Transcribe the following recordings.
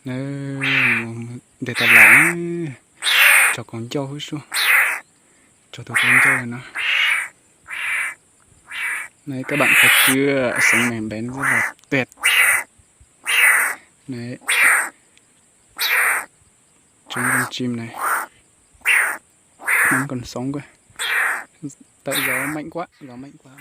Nếu để ta lỏng cho con trâu hết xuống, cho tôi con trâu này nó. Này các bạn thấy chưa, sống mềm bén rất là tuyệt. Đấy, chúng con chim này vẫn còn sống cơ. Tại gió mạnh quá, gió mạnh quá.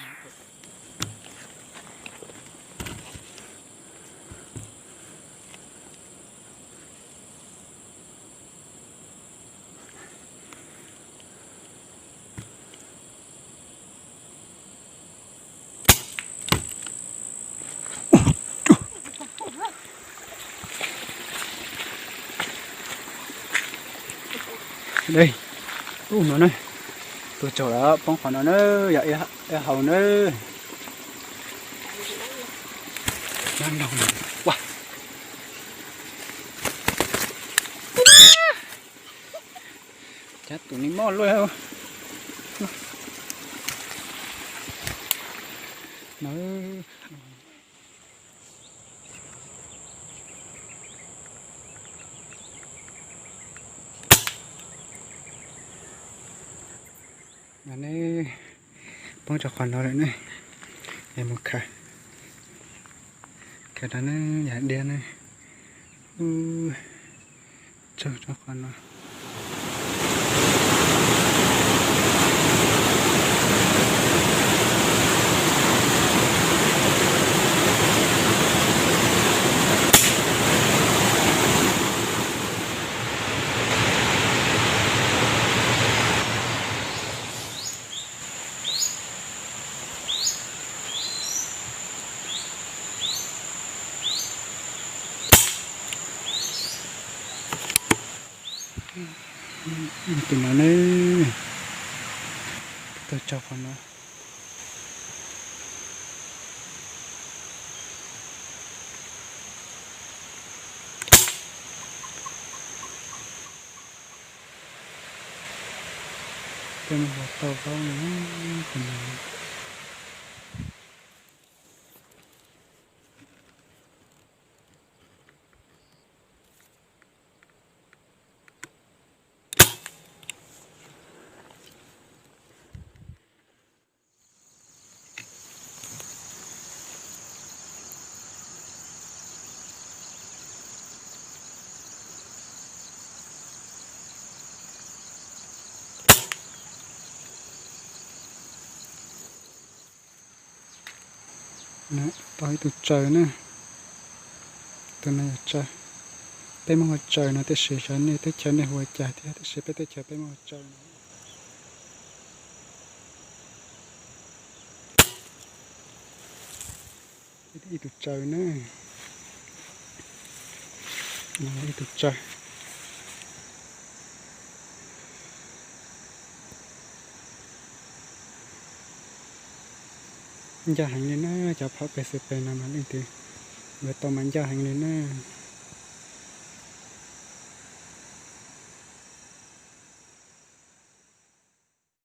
Đây, nó này, tôi chỗ đó bóng khoảng nó nữa, vậy hầu nữa, đang đồng, wow, chết tụi ní mò luôn không, nó này bóng cho con nó đấy này, em một cái đó nó giải đen này, cho con nó. Tụi nó này, tôi cho con nó. Tôi một tàu vào nữa. Đấy, tới từ trời nữa, từ này trời, tới mà trời nó tới sửa trời này, tới trời này hồi trời thì tới sửa tới trời tới mà trời này. Đi từ trời nữa, đi từ trời. Gia hành lên nó chả phải bề nào mà lên thì về tàu mình gia hành lên nó.